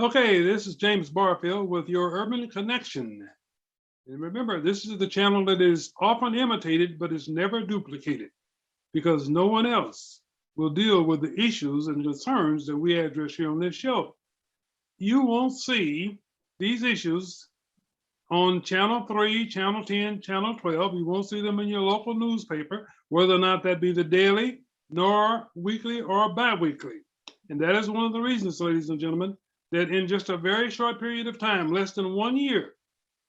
Okay, this is James Barfield with your Urban Connection. And remember, this is the channel that is often imitated, but is never duplicated because no one else will deal with the issues and concerns that we address here on this show. You won't see these issues on Channel 3, Channel 10, Channel 12. You won't see them in your local newspaper, whether or not that be the daily, nor weekly, or bi-weekly. And that is one of the reasons, ladies and gentlemen, that in just a very short period of time, less than 1 year,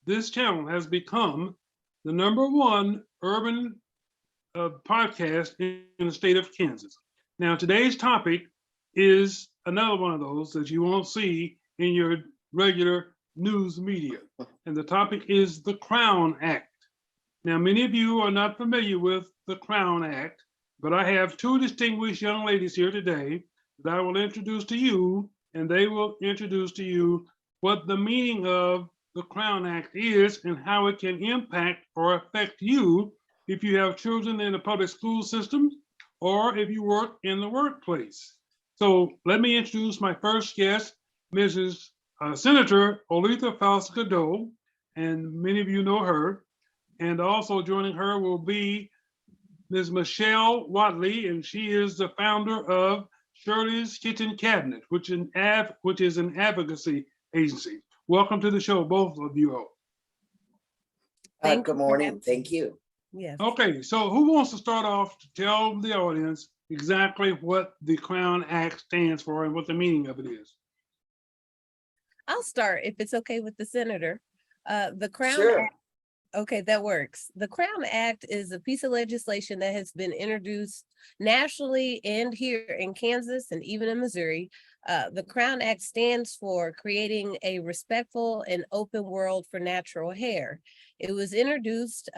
this channel has become the #1 urban podcast in the state of Kansas. Now, today's topic is another one of those that you won't see in your regular news media. And the topic is the Crown Act. Now, many of you are not familiar with the Crown Act, but I have two distinguished young ladies here today that I will introduce to you, and they will introduce to you what the meaning of the Crown Act is and how it can impact or affect you if you have children in the public school system or if you work in the workplace. So let me introduce my first guest, Mrs. Senator Oletha Faust Goudeau, and many of you know her. And also joining her will be Ms. Michele Watley, and she is the founder of Shirleys Kitchen Cabinet, which is an advocacy agency. Welcome to the show, both of you all. Good morning. Thank you. Yes. Okay, so who wants to start off to tell the audience exactly what the Crown Act stands for and what the meaning of it is? I'll start if it's okay with the senator. The Crown Sure. Act. Okay, that works. The Crown Act is a piece of legislation that has been introduced nationally and here in Kansas and even in Missouri. The Crown Act stands for creating a respectful and open world for natural hair. It was introduced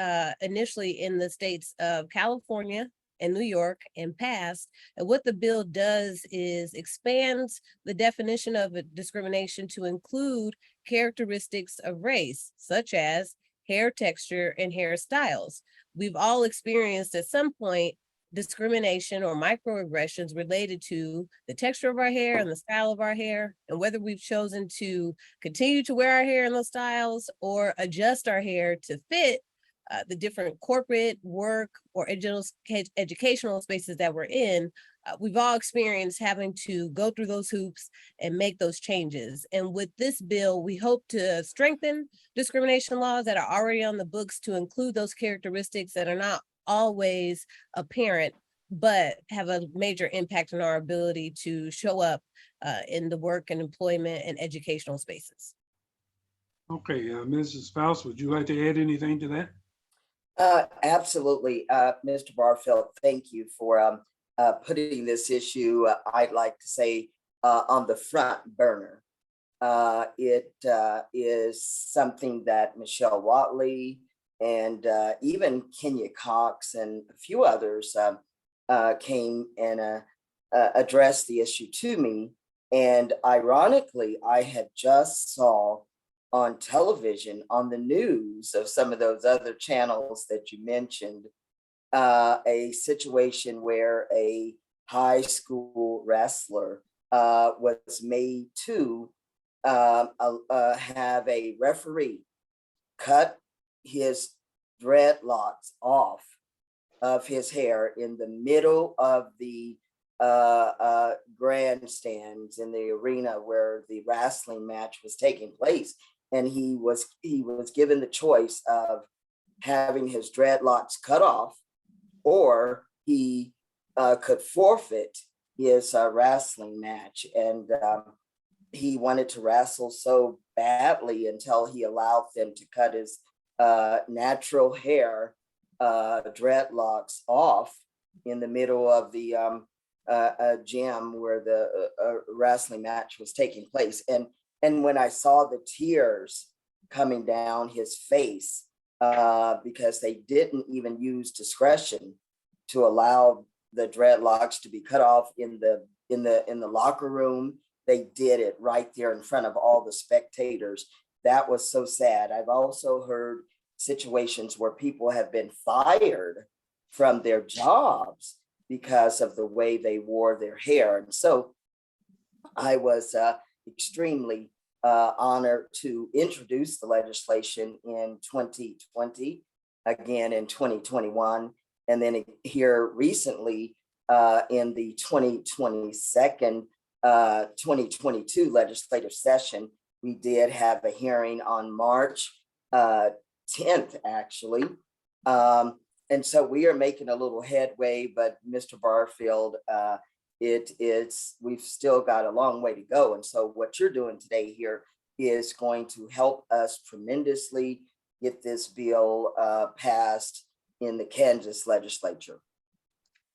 initially in the states of California and New York and passed. And what the bill does is expands the definition of discrimination to include characteristics of race, such as hair texture and hairstyles. We've all experienced at some point discrimination or microaggressions related to the texture of our hair and the style of our hair, and whether we've chosen to continue to wear our hair in those styles or adjust our hair to fit the different corporate, work, or educational spaces that we're in. We've all experienced having to go through those hoops and make those changes. And with this bill, we hope to strengthen discrimination laws that are already on the books to include those characteristics that are not always apparent, but have a major impact on our ability to show up in the work and employment and educational spaces. Okay, Mrs. Faust, would you like to add anything to that? Absolutely. Mr. Barfield, thank you for putting this issue, I'd like to say, on the front burner. It is something that Michele Watley and even Kenya Cox and a few others came and addressed the issue to me. And ironically, I had just saw on television, on the news of some of those other channels that you mentioned, a situation where a high school wrestler was made to have a referee cut his dreadlocks off of his hair in the middle of the grandstands in the arena where the wrestling match was taking place. And he was given the choice of having his dreadlocks cut off, or he could forfeit his wrestling match. And he wanted to wrestle so badly until he allowed them to cut his natural hair dreadlocks off in the middle of the gym where the wrestling match was taking place. And when I saw the tears coming down his face, because they didn't even use discretion to allow the dreadlocks to be cut off in the locker room, they did it right there in front of all the spectators. That was so sad. I've also heard situations where people have been fired from their jobs because of the way they wore their hair. And so I was extremely honored to introduce the legislation in 2020, again in 2021, and then here recently in the 2022 legislative session, we did have a hearing on March 10th, actually. And so we are making a little headway, but Mr. Barfield, we've still got a long way to go. And so what you're doing today here is going to help us tremendously get this bill passed in the Kansas legislature.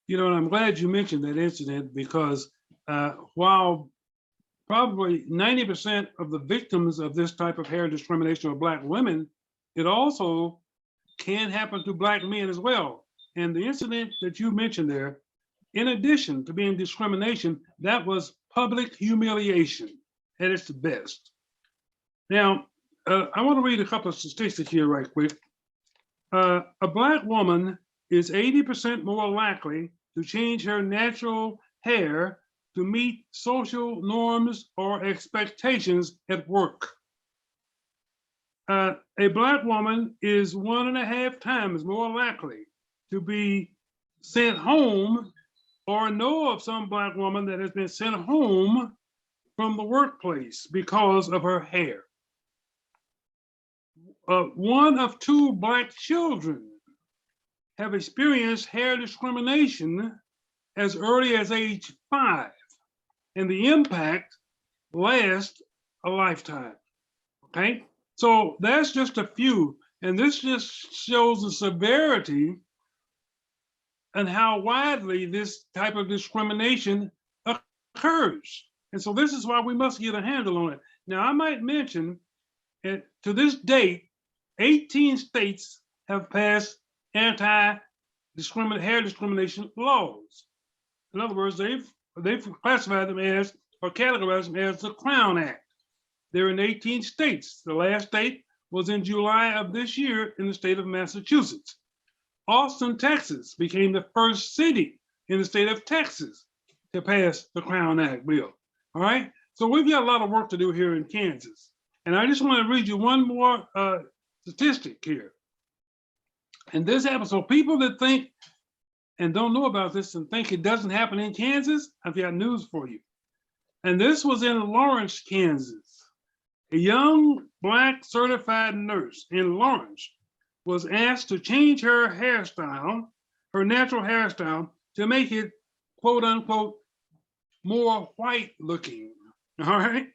You know, and I'm glad you mentioned that incident because while probably 90% of the victims of this type of hair discrimination are Black women, it also can happen to Black men as well. And the incident that you mentioned there, in addition to being discrimination, that was public humiliation at its best. Now, I want to read a couple of statistics here right quick. A Black woman is 80% more likely to change her natural hair to meet social norms or expectations at work. A Black woman is 1.5 times more likely to be sent home or know of some Black woman that has been sent home from the workplace because of her hair. 1 of 2 Black children have experienced hair discrimination as early as age 5, and the impact lasts a lifetime, okay? So that's just a few, and this just shows the severity and how widely this type of discrimination occurs. And so this is why we must get a handle on it. Now, I might mention, to this date, 18 states have passed hair discrimination laws. In other words, they've classified them as, or categorized them as the Crown Act. They're in 18 states. The last state was in July of this year in the state of Massachusetts. Austin, Texas became the first city in the state of Texas to pass the Crown Act bill. All right, so we've got a lot of work to do here in Kansas. And I just want to read you one more statistic here. And this happens, so people that think and don't know about this and think it doesn't happen in Kansas, I've got news for you. And this was in Lawrence, Kansas. A young Black certified nurse in Lawrence was asked to change her hairstyle, her natural hairstyle, to make it, quote unquote, more white looking, all right?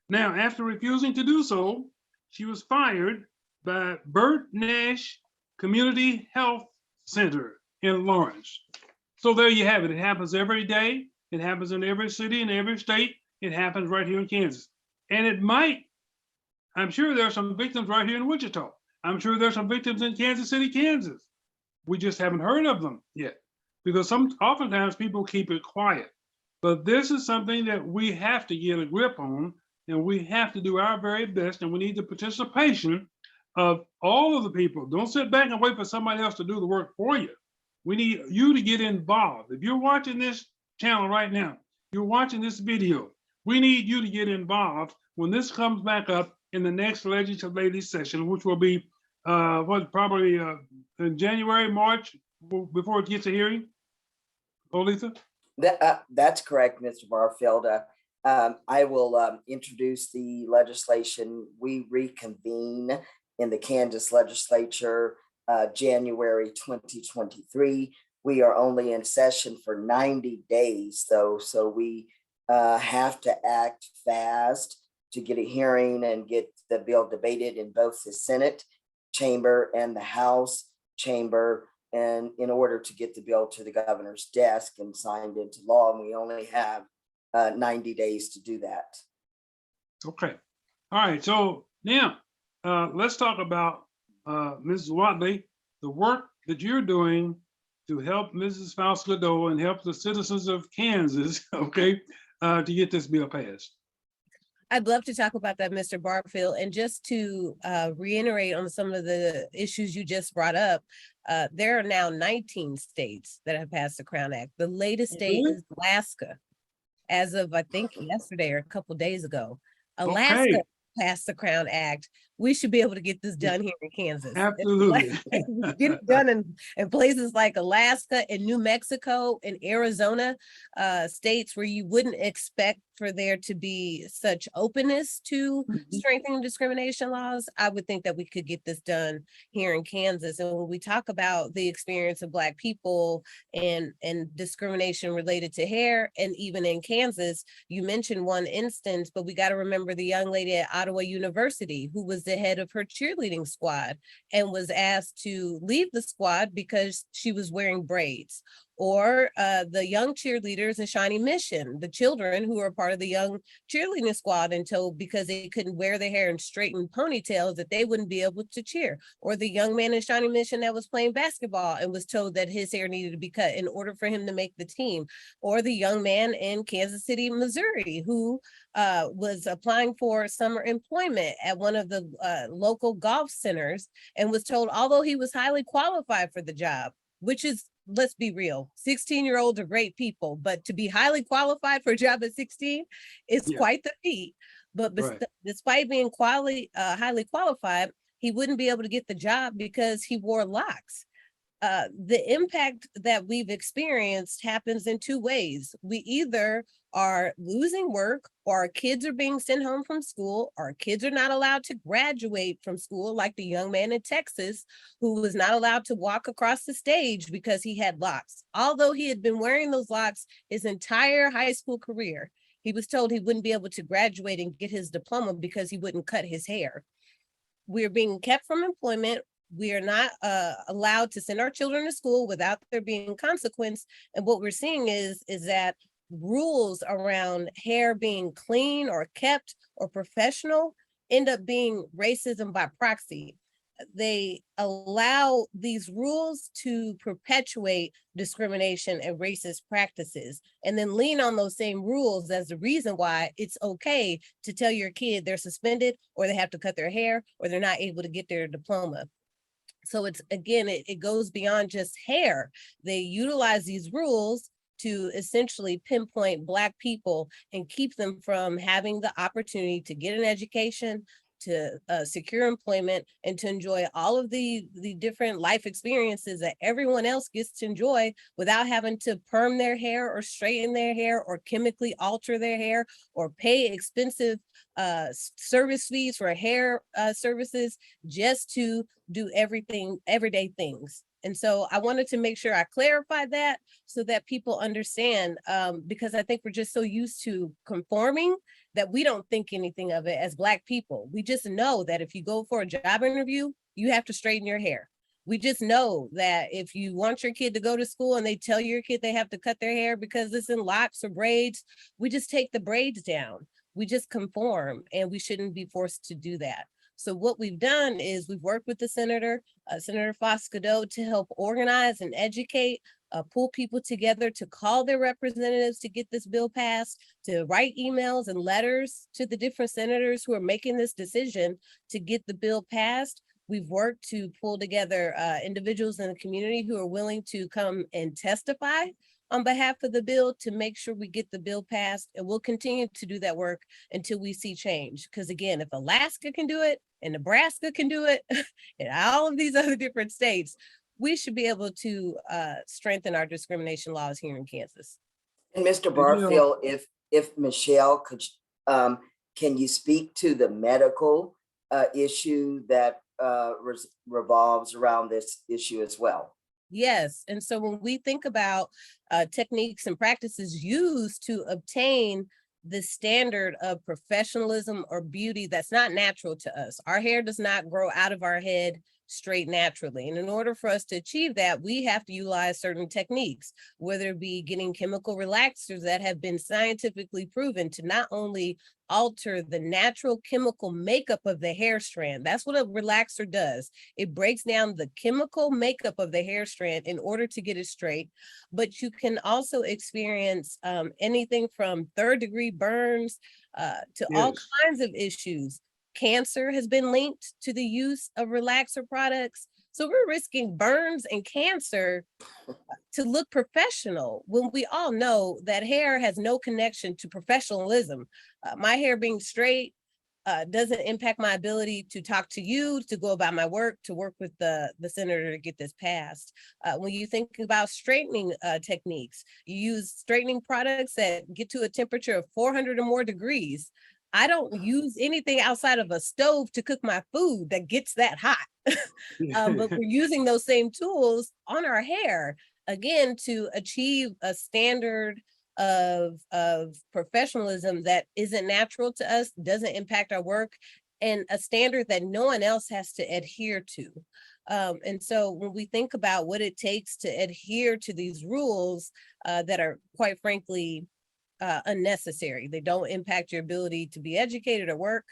Now, after refusing to do so, she was fired by Burt Nash Community Health Center in Lawrence. So there you have it. It happens every day. It happens in every city, in every state. It happens right here in Kansas. And it might, I'm sure there are some victims right here in Wichita. I'm sure there's some victims in Kansas City, Kansas. We just haven't heard of them yet because oftentimes people keep it quiet. But this is something that we have to get a grip on, and we have to do our very best, and we need the participation of all of the people. Don't sit back and wait for somebody else to do the work for you. We need you to get involved. If you're watching this channel right now, you're watching this video, we need you to get involved when this comes back up in the next legislative session, which will be probably in January, March, before it gets a hearing. Oletha? That's correct, Mr. Barfield. I will introduce the legislation. We reconvene in the Kansas legislature January 2023. We are only in session for 90 days, though, so we have to act fast to get a hearing and get the bill debated in both the Senate chamber and the House chamber, and in order to get the bill to the governor's desk and signed into law. And we only have 90 days to do that. Okay. All right. So now let's talk about Mrs. Watley, the work that you're doing to help Mrs. Faust Goudeau and help the citizens of Kansas, okay, to get this bill passed. I'd love to talk about that, Mr. Barfield. And just to reiterate on some of the issues you just brought up, there are now 19 states that have passed the Crown Act. The latest state is Alaska. as of, I think, yesterday or a couple days ago. Alaska Okay, passed the Crown Act. We should be able to get this done here in Kansas. absolutely. Get it done in places like Alaska and New Mexico and Arizona, states where you wouldn't expect for there to be such openness to strengthening discrimination laws. I would think that we could get this done here in Kansas. And when we talk about the experience of Black people and discrimination related to hair, and even in Kansas, you mentioned one instance, but we got to remember the young lady at Ottawa University who was the head of her cheerleading squad and was asked to leave the squad because she was wearing braids. Or the young cheerleaders in Shawnee Mission, the children who are part of the young cheerleading squad, and told because they couldn't wear their hair in straightened ponytails that they wouldn't be able to cheer. Or the young man in Shawnee Mission that was playing basketball and was told that his hair needed to be cut in order for him to make the team. Or the young man in Kansas City, Missouri, who was applying for summer employment at one of the local golf centers and was told, although he was highly qualified for the job, which is, let's be real, 16-year-olds are great people, but to be highly qualified for a job at 16 is quite the feat. But despite being highly qualified, he wouldn't be able to get the job because he wore locks. The impact that we've experienced happens in two ways. We either are losing work, or our kids are being sent home from school, our kids are not allowed to graduate from school, like the young man in Texas who was not allowed to walk across the stage because he had locks. Although he had been wearing those locks his entire high school career, he was told he wouldn't be able to graduate and get his diploma because he wouldn't cut his hair. We're being kept from employment. We are not allowed to send our children to school without there being consequence. And what we're seeing is that rules around hair being clean or kept or professional end up being racism by proxy. They allow these rules to perpetuate discrimination and racist practices, and then lean on those same rules as the reason why it's okay to tell your kid they're suspended, or they have to cut their hair, or they're not able to get their diploma. So it's, again, it goes beyond just hair. They utilize these rules to essentially pinpoint Black people and keep them from having the opportunity to get an education, to secure employment, and to enjoy all of the different life experiences that everyone else gets to enjoy without having to perm their hair or straighten their hair or chemically alter their hair or pay expensive service fees for hair services just to do everyday things. And so I wanted to make sure I clarified that so that people understand, because I think we're just so used to conforming that we don't think anything of it as Black people. We just know that if you go for a job interview, you have to straighten your hair. We just know that if you want your kid to go to school and they tell your kid they have to cut their hair because it's in locks or braids, we just take the braids down. We just conform, and we shouldn't be forced to do that. So what we've done is we've worked with the Senator Faust Goudeau, to help organize and educate, pull people together to call their representatives to get this bill passed, to write emails and letters to the different senators who are making this decision to get the bill passed. We've worked to pull together individuals in the community who are willing to come and testify on behalf of the bill to make sure we get the bill passed. And we'll continue to do that work until we see change. Because again, if Alaska can do it and Nebraska can do it and all of these other different states, we should be able to strengthen our discrimination laws here in Kansas. And Mr. Barfield, if Michele could, can you speak to the medical issue that revolves around this issue as well? Yes. And so when we think about techniques and practices used to obtain the standard of professionalism or beauty that's not natural to us, our hair does not grow out of our head straight naturally. And in order for us to achieve that, we have to utilize certain techniques, whether it be getting chemical relaxers that have been scientifically proven to not only alter the natural chemical makeup of the hair strand. That's what a relaxer does. It breaks down the chemical makeup of the hair strand in order to get it straight. But you can also experience anything from third-degree burns to all kinds of issues. Cancer has been linked to the use of relaxer products. So we're risking burns and cancer to look professional when we all know that hair has no connection to professionalism. My hair being straight doesn't impact my ability to talk to you, to go about my work, to work with the senator to get this passed. When you think about straightening techniques, you use straightening products that get to a temperature of 400 or more degrees. I don't use anything outside of a stove to cook my food that gets that hot. But we're using those same tools on our hair, again, to achieve a standard of professionalism that isn't natural to us, doesn't impact our work, and a standard that no one else has to adhere to. And so when we think about what it takes to adhere to these rules that are quite frankly unnecessary, they don't impact your ability to be educated or work.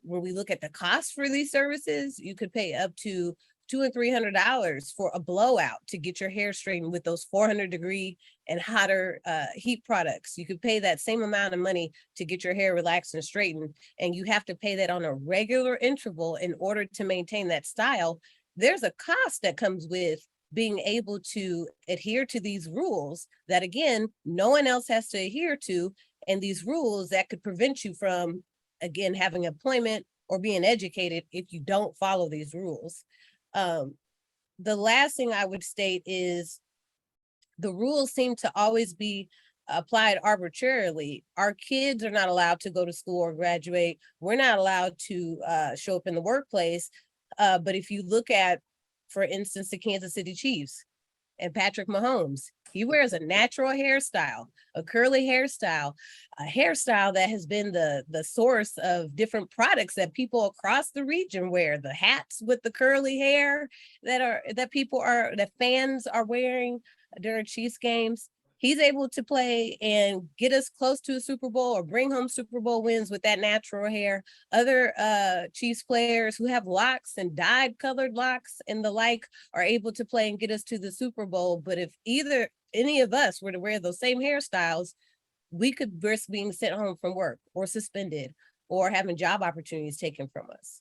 When we look at the cost for these services, you could pay up to $200 and $300 for a blowout to get your hair straightened with those 400-degree and hotter heat products. You could pay that same amount of money to get your hair relaxed and straightened, and you have to pay that on a regular interval in order to maintain that style. There's a cost that comes with being able to adhere to these rules that, again, no one else has to adhere to, and these rules that could prevent you from, again, having employment or being educated if you don't follow these rules. The last thing I would state is the rules seem to always be applied arbitrarily. Our kids are not allowed to go to school or graduate. We're not allowed to show up in the workplace. But if you look at, for instance, the Kansas City Chiefs and Patrick Mahomes, he wears a natural hairstyle, a curly hairstyle, a hairstyle that has been the source of different products that people across the region wear. The hats with the curly hair that fans are wearing during Chiefs games. He's able to play and get us close to a Super Bowl or bring home Super Bowl wins with that natural hair. Other Chiefs players who have locks and dyed colored locks and the like are able to play and get us to the Super Bowl. But if any of us were to wear those same hairstyles, we could risk being sent home from work or suspended or having job opportunities taken from us.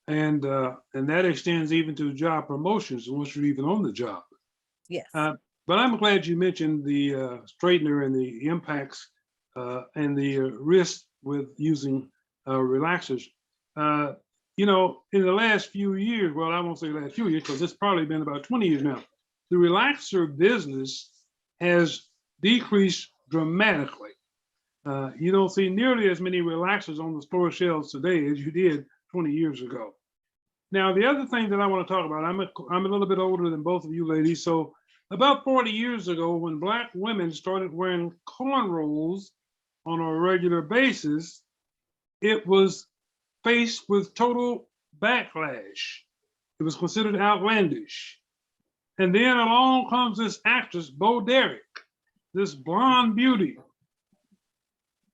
And that extends even to job promotions once you're even on the job. Yes. But I'm glad you mentioned the straightener and the impacts and the risk with using relaxers. You know, in the last few years, well, I won't say last few years, because it's probably been about 20 years now, the relaxer business has decreased dramatically. You don't see nearly as many relaxers on the store shelves today as you did 20 years ago. Now, the other thing that I want to talk about, I'm a little bit older than both of you ladies, so about 40 years ago, when Black women started wearing cornrows on a regular basis, it was faced with total backlash. It was considered outlandish. And then along comes this actress, Bo Derek, this blonde beauty,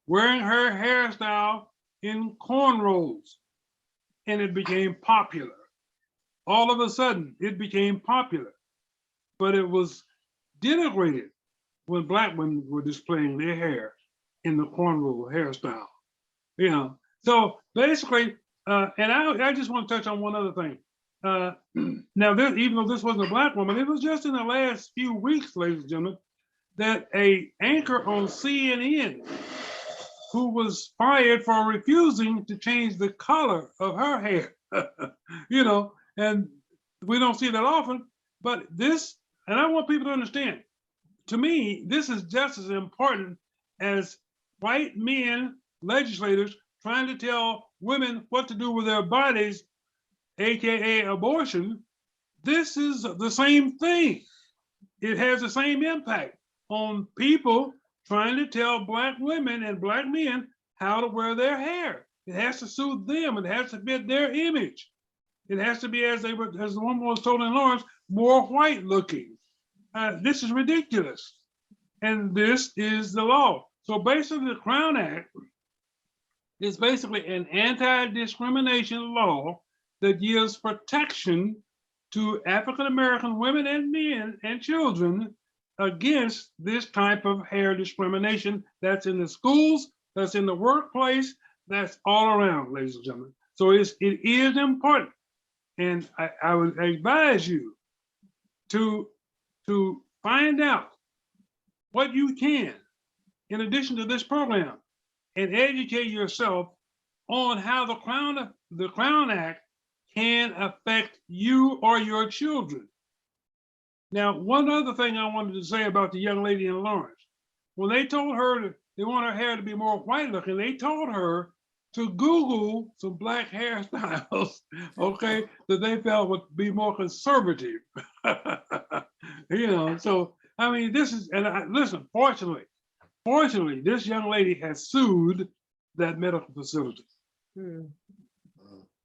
wearing her hairstyle in cornrows, and it became popular. All of a sudden, it became popular. But it was denigrated when Black women were displaying their hair in the cornrow hairstyle. You know, so basically, and I just want to touch on one other thing. Now, even though this wasn't a Black woman, it was just in the last few weeks, ladies and gentlemen, that a anchor on CNN who was fired for refusing to change the color of her hair. You know, and we don't see that often, but this. And I want people to understand, to me, this is just as important as white men, legislators, trying to tell women what to do with their bodies, AKA abortion. This is the same thing. It has the same impact on people trying to tell Black women and Black men how to wear their hair. It has to suit them. It has to fit their image. It has to be, as the woman was told in Lawrence, more white looking. This is ridiculous. And this is the law. So basically, the Crown Act is basically an anti-discrimination law that gives protection to African-American women and men and children against this type of hair discrimination that's in the schools, that's in the workplace, that's all around, ladies and gentlemen. So it is important. And I would advise you to find out what you can in addition to this program and educate yourself on how the Crown Act can affect you or your children. Now, one other thing I wanted to say about the young lady in Lawrence, when they told her that they want her hair to be more white looking, they told her to Google some black hairstyles, okay, that they felt would be more conservative. So I mean, this is, and listen, fortunately, this young lady has sued that medical facility. Hmm.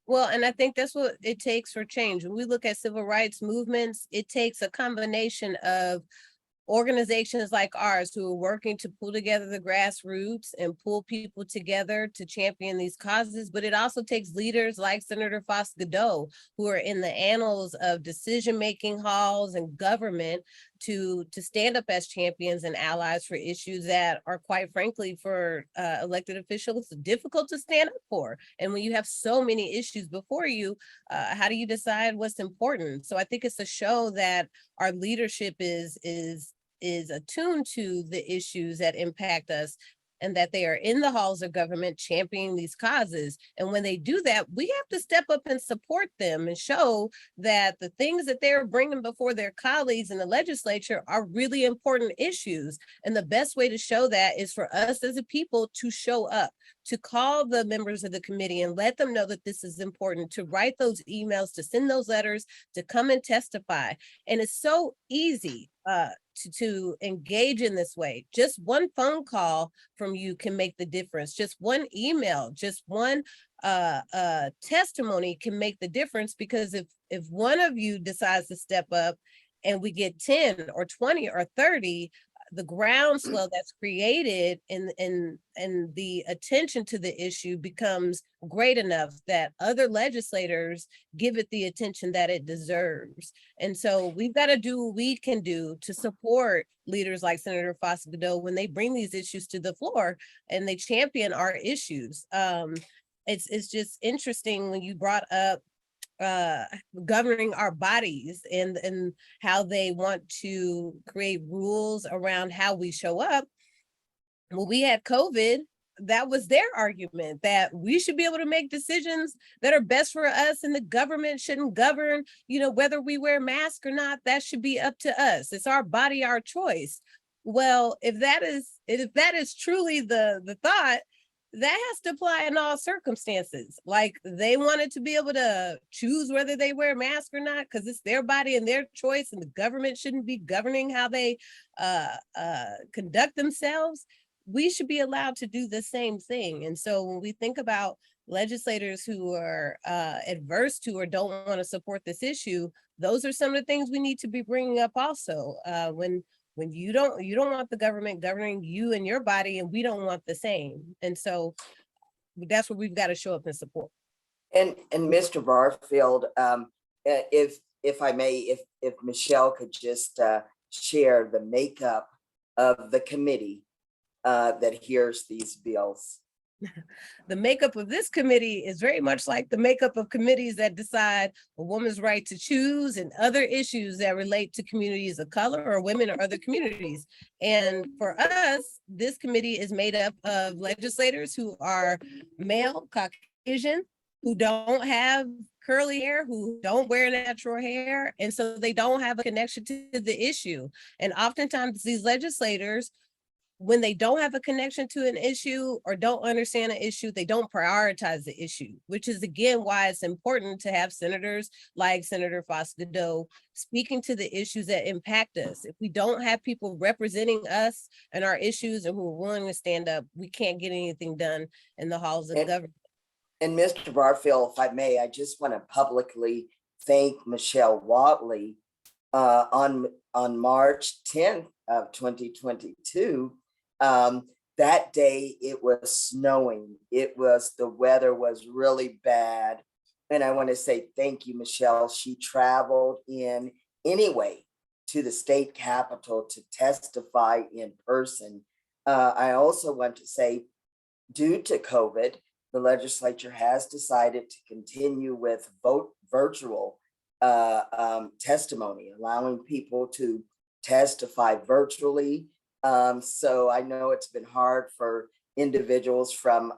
Well, and I think that's what it takes for change. When we look at civil rights movements, it takes a combination of organizations like ours who are working to pull together the grassroots and pull people together to champion these causes. But it also takes leaders like Senator Faust Goudeau, who are in the annals of decision-making halls and government to stand up as champions and allies for issues that are, quite frankly, for elected officials, difficult to stand up for. And when you have so many issues before you, how do you decide what's important? So I think it's a show that our leadership is attuned to the issues that impact us, and that they are in the halls of government championing these causes. And when they do that, we have to step up and support them and show that the things that they're bringing before their colleagues in the legislature are really important issues. And the best way to show that is for us as a people to show up, to call the members of the committee and let them know that this is important, to write those emails, to send those letters, to come and testify. And it's so easy to engage in this way. Just one phone call from you can make the difference. Just one email, just one testimony can make the difference, because if one of you decides to step up and we get 10 or 20 or 30, the groundswell that's created and the attention to the issue becomes great enough that other legislators give it the attention that it deserves. And so we've got to do what we can do to support leaders like Senator Faust Goudeau when they bring these issues to the floor and they champion our issues. It's just interesting when you brought up governing our bodies and how they want to create rules around how we show up. When we had COVID, that was their argument, that we should be able to make decisions that are best for us, and the government shouldn't govern, whether we wear masks or not. That should be up to us. It's our body, our choice. Well, if that is truly the thought, that has to apply in all circumstances. Like, they wanted to be able to choose whether they wear a mask or not, because it's their body and their choice, and the government shouldn't be governing how they conduct themselves. We should be allowed to do the same thing. And so when we think about legislators who are adverse to or don't want to support this issue, those are some of the things we need to be bringing up also. When you don't want the government governing you and your body, and we don't want the same. And so that's where we've got to show up and support. And Mr. Barfield, if I may, if Michelle could just share the makeup of the committee that hears these bills. The makeup of this committee is very much like the makeup of committees that decide a woman's right to choose and other issues that relate to communities of color or women or other communities. And for us, this committee is made up of legislators who are male, Caucasian, who don't have curly hair, who don't wear natural hair, and so they don't have a connection to the issue. And oftentimes these legislators, when they don't have a connection to an issue or don't understand an issue, they don't prioritize the issue, which is again why it's important to have senators like Senator Faust Goudeau speaking to the issues that impact us. If we don't have people representing us and our issues and who are willing to stand up, we can't get anything done in the halls of government. And Mr. Barfield, if I may, I just want to publicly thank Michele Watley on March 10th of 2022. That day it was snowing. The weather was really bad. And I want to say thank you, Michele. She traveled in anyway to the state capitol to testify in person. I also want to say, due to COVID, the legislature has decided to continue with virtual testimony, allowing people to testify virtually. So I know it's been hard for individuals from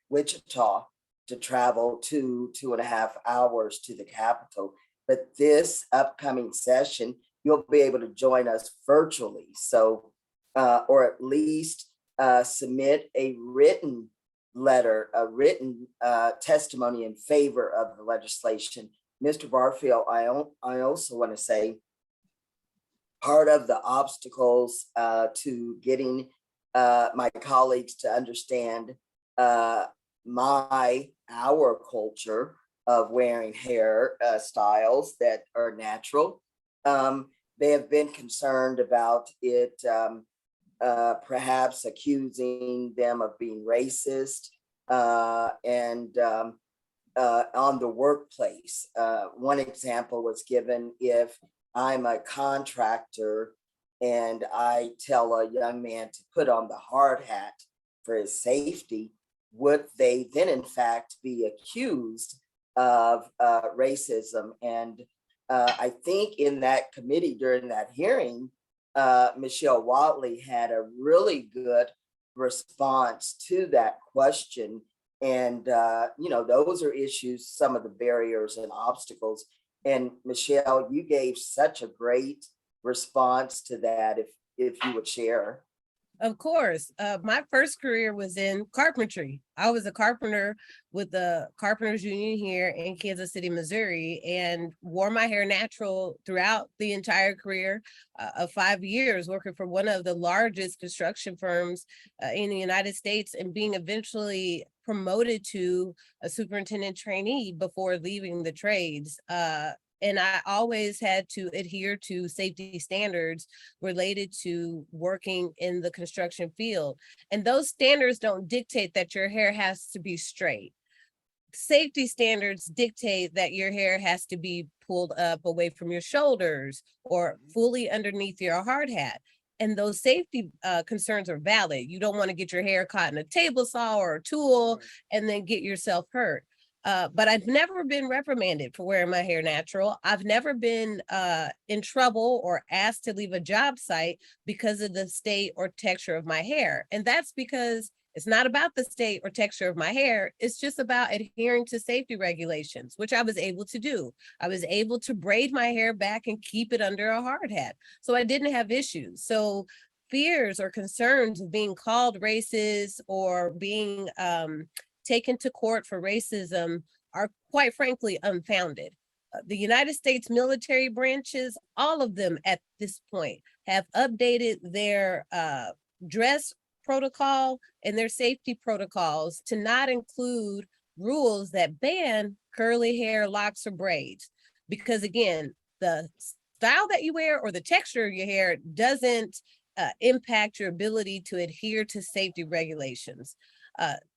Wichita to travel 2.5 hours to the Capitol. But this upcoming session, you'll be able to join us virtually. So, or at least submit a written letter, a written testimony in favor of the legislation. Mr. Barfield, I also want to say part of the obstacles to getting my colleagues to understand our culture of wearing hair styles that are natural. They have been concerned about it perhaps accusing them of being racist and on the workplace. One example was given: if I'm a contractor and I tell a young man to put on the hard hat for his safety, would they then in fact be accused of racism? And I think in that committee during that hearing, Michele Watley had a really good response to that question. And, those are issues, some of the barriers and obstacles. And Michele, you gave such a great response to that, if you would share. Of course. My first career was in carpentry. I was a carpenter with the Carpenters Union here in Kansas City, Missouri, and wore my hair natural throughout the entire career of 5 years, working for one of the largest construction firms in the United States, and being eventually promoted to a superintendent trainee before leaving the trades. And I always had to adhere to safety standards related to working in the construction field. And those standards don't dictate that your hair has to be straight. Safety standards dictate that your hair has to be pulled up away from your shoulders or fully underneath your hard hat. And those safety concerns are valid. You don't want to get your hair caught in a table saw or a tool and then get yourself hurt. But I've never been reprimanded for wearing my hair natural. I've never been in trouble or asked to leave a job site because of the state or texture of my hair. And that's because it's not about the state or texture of my hair. It's just about adhering to safety regulations, which I was able to do. I was able to braid my hair back and keep it under a hard hat. So I didn't have issues. So fears or concerns of being called racist or being taken to court for racism are quite frankly unfounded. The United States military branches, all of them at this point, have updated their dress protocol and their safety protocols to not include rules that ban curly hair, locks, or braids. Because again, the style that you wear or the texture of your hair doesn't impact your ability to adhere to safety regulations.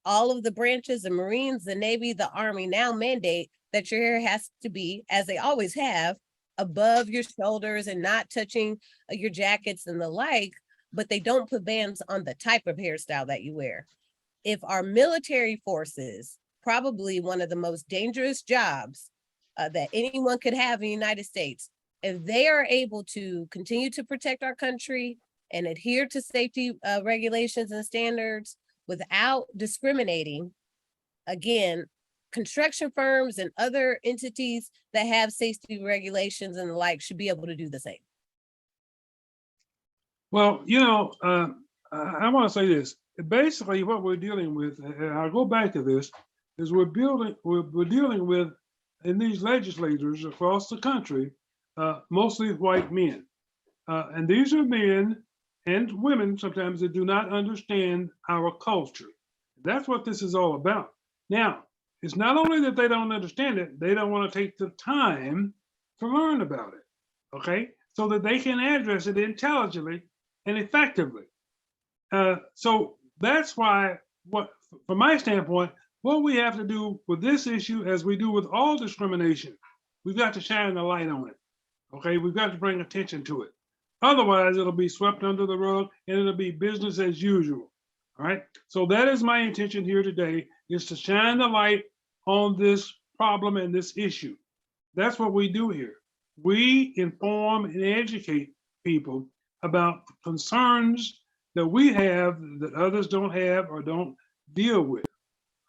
All of the branches, the Marines, the Navy, the Army now mandate that your hair has to be, as they always have, above your shoulders and not touching your jackets and the like, but they don't put bans on the type of hairstyle that you wear. If our military forces, probably one of the most dangerous jobs that anyone could have in the United States, if they are able to continue to protect our country and adhere to safety regulations and standards without discriminating, again, construction firms and other entities that have safety regulations and the like should be able to do the same. Well, I want to say this. Basically, what we're dealing with, and I'll go back to this, is we're dealing with, in these legislators across the country, mostly white men. And these are men and women sometimes that do not understand our culture. That's what this is all about. Now, it's not only that they don't understand it, they don't want to take the time to learn about it, okay? So that they can address it intelligently and effectively. So that's why, from my standpoint, what we have to do with this issue, as we do with all discrimination, we've got to shine the light on it, okay? We've got to bring attention to it. Otherwise, it'll be swept under the rug and it'll be business as usual, All right. So that is my intention here today, is to shine the light on this problem and this issue. That's what we do here. We inform and educate people about concerns that we have that others don't have or don't deal with.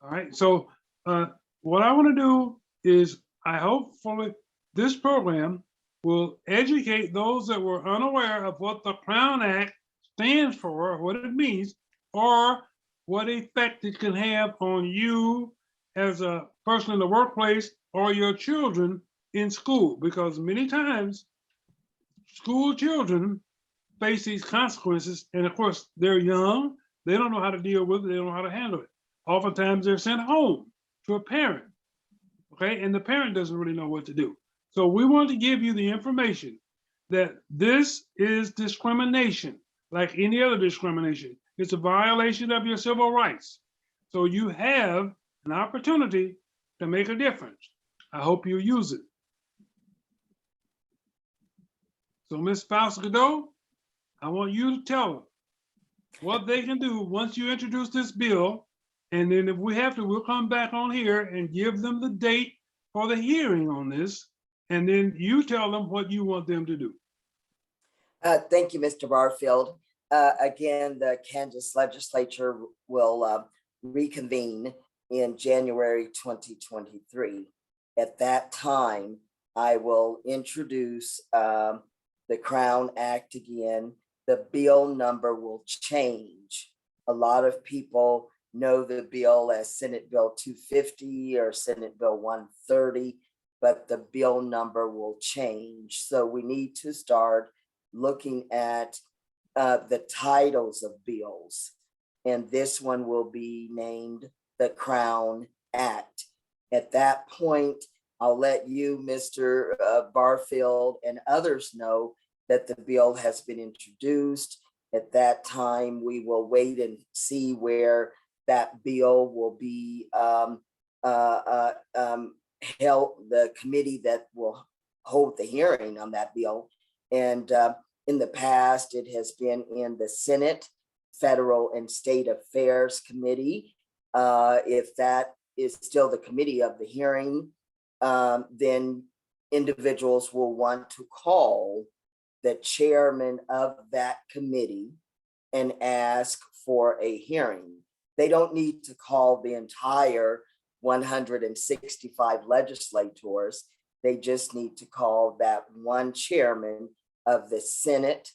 All right. So what I want to do is I hopefully this program will educate those that were unaware of what the Crown Act stands for, what it means, or what effect it can have on you as a person in the workplace or your children in school. Because many times school children face these consequences, and of course they're young, they don't know how to deal with it, they don't know how to handle it. Oftentimes they're sent home to a parent, okay, and the parent doesn't really know what to do. So we want to give you the information that this is discrimination, like any other discrimination. It's a violation of your civil rights. So you have an opportunity to make a difference. I hope you use it. So Ms. Faust Goudeau, I want you to tell them what they can do once you introduce this bill. And then if we have to, we'll come back on here and give them the date for the hearing on this. And then you tell them what you want them to do. Thank you, Mr. Barfield. Again, the Kansas legislature will reconvene in January 2023. At that time, I will introduce the Crown Act again. The bill number will change. A lot of people know the bill as Senate Bill 250 or Senate Bill 130, but the bill number will change. So we need to start looking at the titles of bills. And this one will be named the Crown Act. At that point, I'll let you, Mr. Barfield, and others know that the bill has been introduced. At that time, we will wait and see where that bill will be held, the committee that will hold the hearing on that bill. And in the past, it has been in the Senate Federal and State Affairs Committee. If that is still the committee of the hearing, then individuals will want to call the chairman of that committee and ask for a hearing. They don't need to call the entire 165 legislators. They just need to call that one chairman of the Senate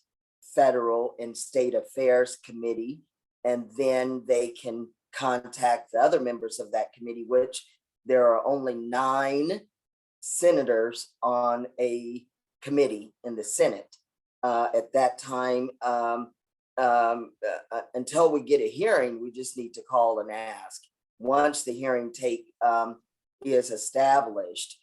Federal and State Affairs Committee, and then they can contact the other members of that committee, which there are only 9 senators on a committee in the Senate. At that time, until we get a hearing, we just need to call and ask. Once the hearing is established,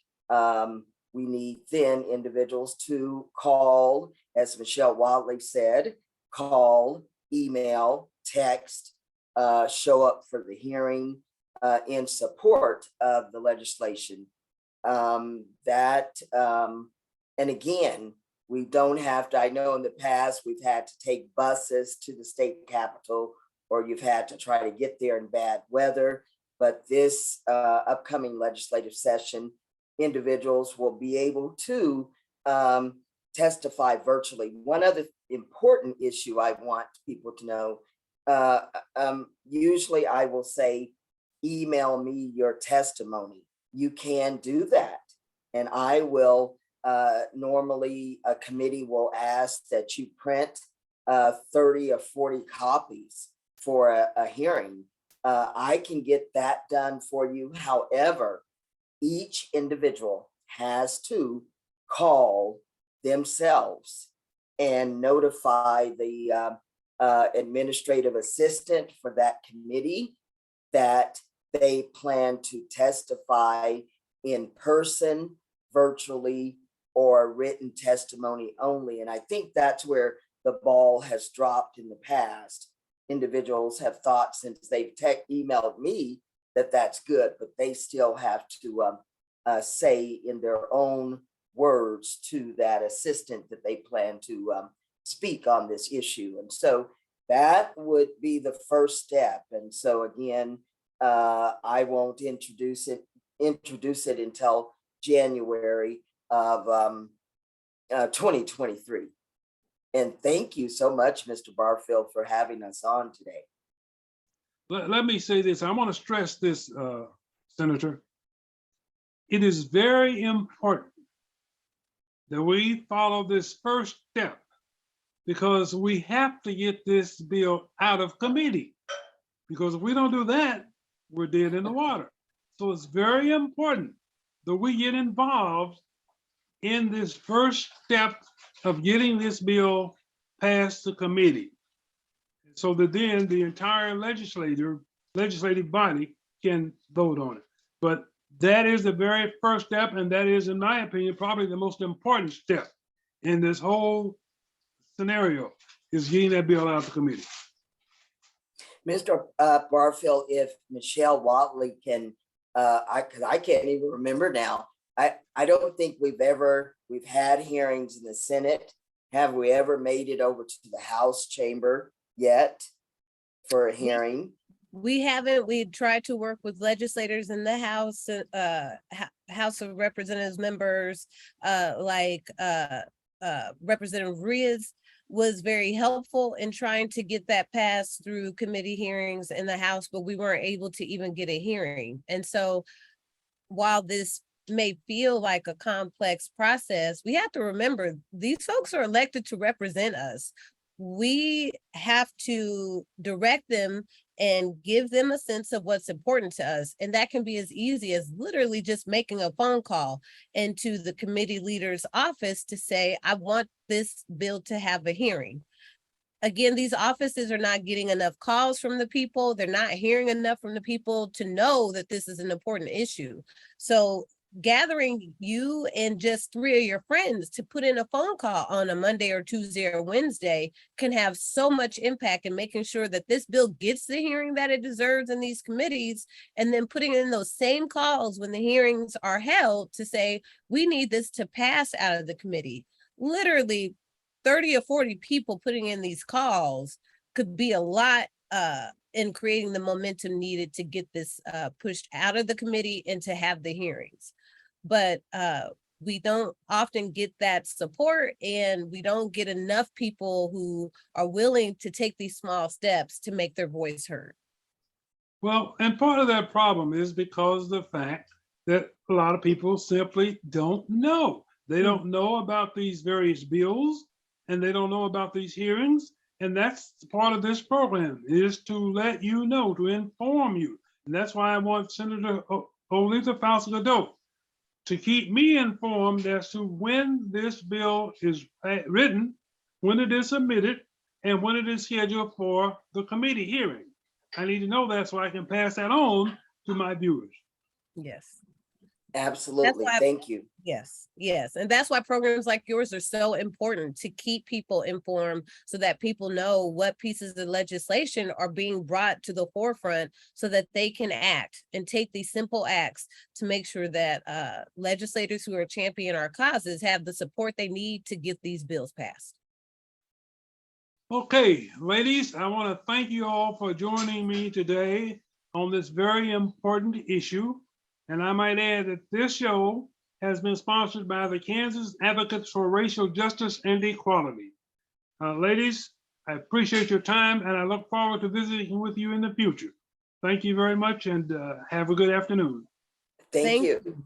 we need then individuals to call, as Michele Watley said, call, email, text, show up for the hearing in support of the legislation. And again, we don't have to, I know in the past we've had to take buses to the state capitol, or you've had to try to get there in bad weather. But this upcoming legislative session, individuals will be able to testify virtually. One other important issue I want people to know, usually I will say, email me your testimony. You can do that. And I will, normally a committee will ask that you print 30 or 40 copies for a hearing. I can get that done for you. However, each individual has to call themselves and notify the administrative assistant for that committee that they plan to testify in person, virtually, or written testimony only. And I think that's where the ball has dropped in the past. Individuals have thought, since they've emailed me, that that's good, but they still have to say in their own words to that assistant that they plan to speak on this issue. And so that would be the first step. And so again, I won't introduce it until January of 2023. And thank you so much, Mr. Barfield, for having us on today. Let me say this. I want to stress this, Senator. It is very important that we follow this first step, because we have to get this bill out of committee. Because if we don't do that, we're dead in the water. So it's very important that we get involved in this first step of getting this bill past the committee, so that then the entire legislative body can vote on it. But that is the very first step, and that is, in my opinion, probably the most important step in this whole scenario, is getting that bill out of the committee. Mr. Barfield, if Michele Watley can, because I can't even remember now. I don't think we've had hearings in the Senate. Have we ever made it over to the House chamber yet for a hearing? We haven't. We tried to work with legislators in the House, House of Representatives members, like Representative Riaz was very helpful in trying to get that passed through committee hearings in the House, but we weren't able to even get a hearing. And so while this may feel like a complex process, we have to remember these folks are elected to represent us. We have to direct them and give them a sense of what's important to us. And that can be as easy as literally just making a phone call into the committee leader's office to say, I want this bill to have a hearing. Again, these offices are not getting enough calls from the people. They're not hearing enough from the people to know that this is an important issue. So gathering you and just 3 of your friends to put in a phone call on a Monday or Tuesday or Wednesday can have so much impact in making sure that this bill gets the hearing that it deserves in these committees, and then putting in those same calls when the hearings are held to say, we need this to pass out of the committee. Literally 30 or 40 people putting in these calls could be a lot in creating the momentum needed to get this pushed out of the committee and to have the hearings. But we don't often get that support, and we don't get enough people who are willing to take these small steps to make their voice heard. Well, and part of that problem is because of the fact that a lot of people simply don't know. They don't know about these various bills, and they don't know about these hearings. And that's part of this program, is to let you know, to inform you. And that's why I want Senator Oletha Faust Goudeau to keep me informed as to when this bill is written, when it is submitted, and when it is scheduled for the committee hearing. I need to know that so I can pass that on to my viewers. Yes. Absolutely. Thank you. Yes, yes. And that's why programs like yours are so important, to keep people informed so that people know what pieces of legislation are being brought to the forefront so that they can act and take these simple acts to make sure that legislators who are championing our causes have the support they need to get these bills passed. Okay, ladies, I want to thank you all for joining me today on this very important issue. And I might add that this show has been sponsored by the Kansas Advocates for Racial Justice and Equality. Ladies, I appreciate your time, and I look forward to visiting with you in the future. Thank you very much, and have a good afternoon. Thank you.